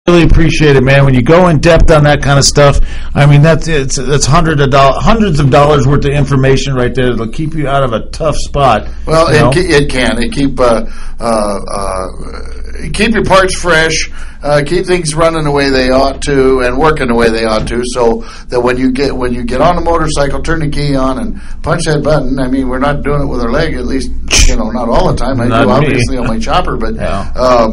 Really appreciate it, man. When you go in depth on that kind of stuff, I mean that's hundreds of dollars worth of information right there. It'll keep you out of a tough spot. Well, it can. It keep your parts fresh, keep things running the way they ought to, and working the way they ought to. So that when you get on the motorcycle, turn the key on and punch that button. I mean, we're not doing it with our leg, at least not all the time. I do obviously on my chopper, but. Yeah.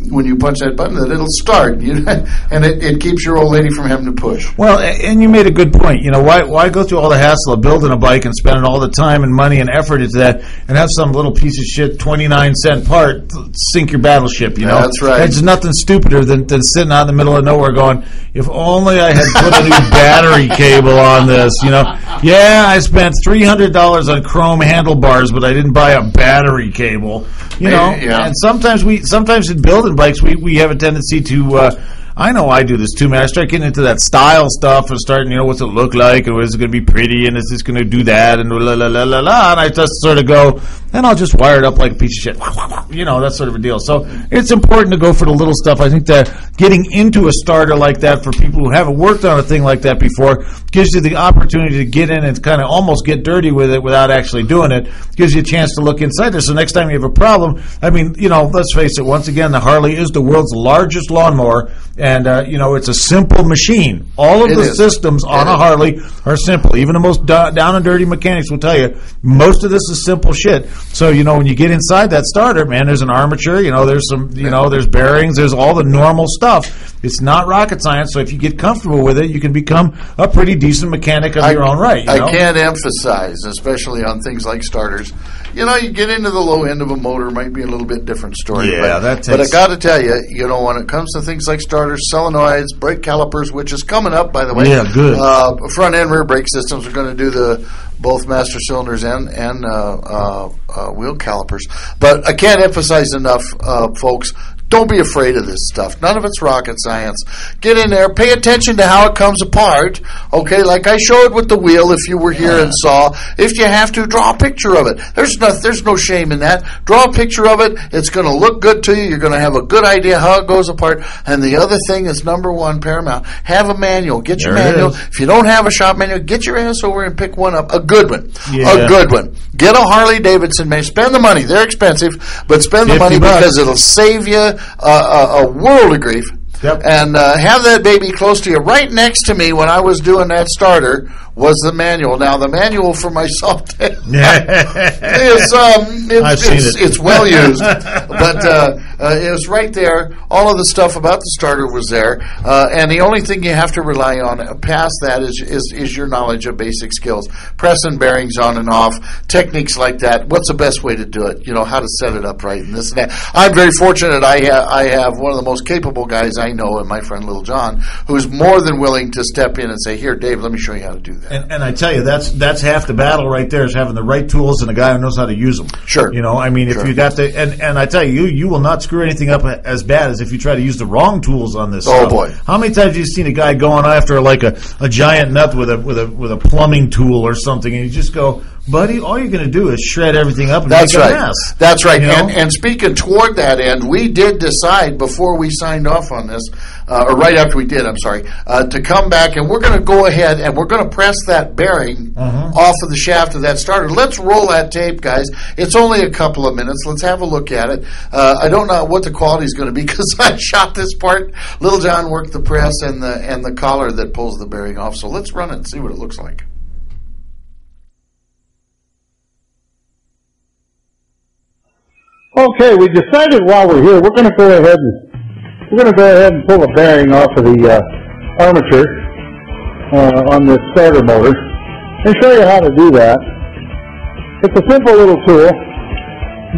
When you punch that button, that it'll start, and it keeps your old lady from having to push. Well, and you made a good point. Why go through all the hassle of building a bike and spending all the time and money and effort into that, and have some little piece of shit 29-cent part sink your battleship? That's right. There's nothing stupider than sitting out in the middle of nowhere going, if only I had put a new battery cable on this. Yeah, I spent $300 on chrome handlebars, but I didn't buy a battery cable. Yeah. And sometimes in building bikes, we have a tendency to, I know I do this too, man. I start getting into that style stuff and starting, what's it look like, or is it going to be pretty, and is this going to do that, and la la la la la, and I just sort of go, and I'll just wire it up like a piece of shit, that sort of a deal. So it's important to go for the little stuff. I think that getting into a starter like that for people who haven't worked on a thing like that before gives you the opportunity to get in and kind of almost get dirty with it without actually doing it. Gives you a chance to look inside there. So next time you have a problem, I mean, let's face it, once again, the Harley is the world's largest lawnmower, and, it's a simple machine. All of the systems on a Harley are simple. Even the most down and dirty mechanics will tell you most of this is simple shit. So, when you get inside that starter, man, there's an armature, there's some, there's bearings, there's all the normal stuff. It's not rocket science, so if you get comfortable with it, you can become a pretty decent mechanic of your own right. I can't emphasize, especially on things like starters, you get into the low end of a motor, might be a little bit different story. Yeah, but I got to tell you, when it comes to things like starters, solenoids, brake calipers, which is coming up, by the way. Yeah, good. Front and rear brake systems are going to do both master cylinders and wheel calipers. But I can't emphasize enough, folks, don't be afraid of this stuff. None of it's rocket science. Get in there. Pay attention to how it comes apart. Okay, like I showed with the wheel, if you were here and saw. If you have to, draw a picture of it. There's no shame in that. Draw a picture of it. It's going to look good to you. You're going to have a good idea how it goes apart. And the other thing is number one, paramount. Have a manual. Get your manual. If you don't have a shop manual, get your ass over and pick one up. A good one. Yeah. A good one. Get a Harley Davidson manual. Spend the money. They're expensive, but spend the money because it'll save you a world of grief. Yep. And have that baby close to you. Right next to me when I was doing that starter was the manual. Now, the manual for myself it's well used. But it was right there. All of the stuff about the starter was there. And the only thing you have to rely on past that is your knowledge of basic skills. Pressing bearings on and off, techniques like that. What's the best way to do it? How to set it up right and this and that. I'm very fortunate I have one of the most capable guys I know, and my friend Little John, who's more than willing to step in and say, here, Dave, let me show you how to do that. And I tell you, that's half the battle right there, is having the right tools and a guy who knows how to use them. Sure. If you got to, and I tell you will not screw anything up as bad as if you try to use the wrong tools on this stuff. Boy. How many times have you seen a guy going after like a giant nut with a plumbing tool or something, and you just go, buddy, all you're going to do is shred everything up and make a mess. That's right. And speaking toward that end, we did decide before we signed off on this, or right after we did, to come back, and we're going to go ahead and we're going to press that bearing off of the shaft of that starter. Let's roll that tape, guys. It's only a couple of minutes. Let's have a look at it. I don't know what the quality is going to be because I shot this part. Little John worked the press and the collar that pulls the bearing off. So let's run it and see what it looks like. Okay, we decided while we're here, we're going to go ahead and pull a bearing off of the armature on this starter motor and show you how to do that. It's a simple little tool,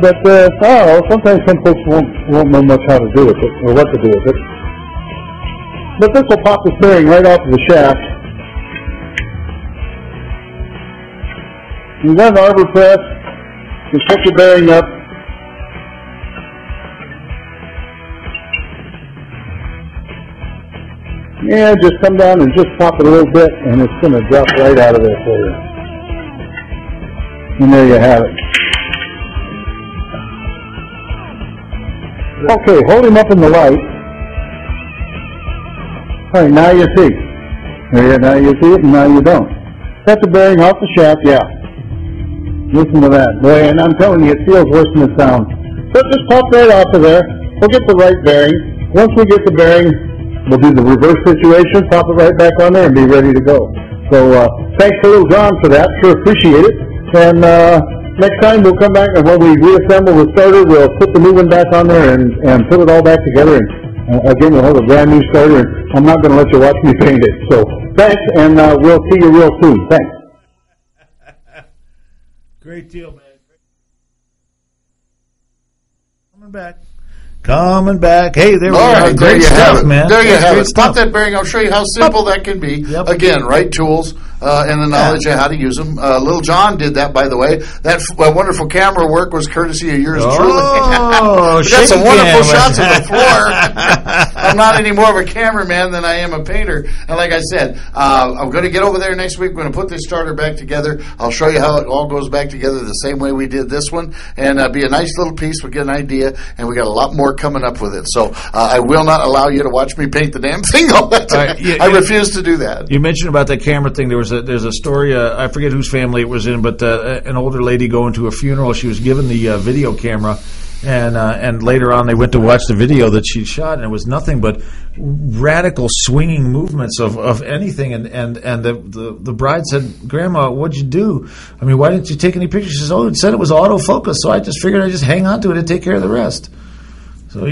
but I don't know, sometimes some folks won't know much how to do with it or what to do with it. But this will pop this bearing right off of the shaft. You run the arbor press, you put your bearing up. Yeah, just come down and just pop it a little bit, and it's going to drop right out of there for you. And there you have it. Okay, hold him up in the light. All right, now you see. There, now you see it, and now you don't. That's the bearing off the shaft, yeah. Listen to that. Boy, and I'm telling you, it feels worse than it sounds. So just pop right off of there. We'll get the right bearing. Once we get the bearing, we'll do the reverse situation, pop it right back on there, and be ready to go. So thanks to little John for that. Sure appreciate it. And next time we'll come back, and when we reassemble the starter, we'll put the new one back on there and put it all back together. And again, we'll have a brand new starter. And I'm not going to let you watch me paint it. So thanks, and we'll see you real soon. Thanks. Great deal, man. Coming back. Hey, there we are. Great stuff, man. There you have it. Pop that bearing. I'll show you how simple that can be. Yep. Again, right tools and the knowledge of how to use them. Little John did that, by the way. That wonderful camera work was courtesy of yours truly. Oh, got some wonderful shots of the floor. I'm not any more of a cameraman than I am a painter. And like I said, I'm going to get over there next week. We're going to put this starter back together. I'll show you how it all goes back together the same way we did this one. And be a nice little piece. We'll get an idea. And we got a lot more coming up with it. So I will not allow you to watch me paint the damn thing all that time. I refuse to do that. You mentioned about that camera thing. There's a story, I forget whose family it was in, but an older lady going to a funeral. She was given the video camera, and later on they went to watch the video that she shot, and it was nothing but radical swinging movements of anything. And the bride said, "Grandma, what'd you do? I mean, why didn't you take any pictures?" She says, "Oh, it said it was autofocus, so I just figured I'd just hang on to it and take care of the rest." So,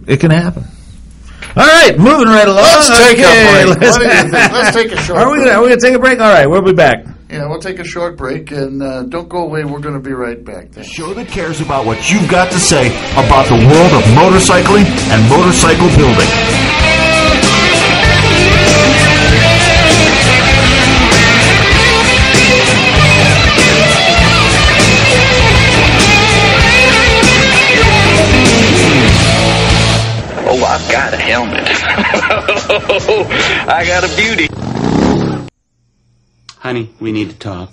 it can happen. All right, moving right along. Let's take a break. What do you think? Let's take a short break. Are we going to take a break? All right, we'll be back. Yeah, we'll take a short break, and don't go away. We're going to be right back. The show that cares about what you've got to say about the world of motorcycling and motorcycle building. Oh, I've got a helmet. I got a beauty. Honey, we need to talk.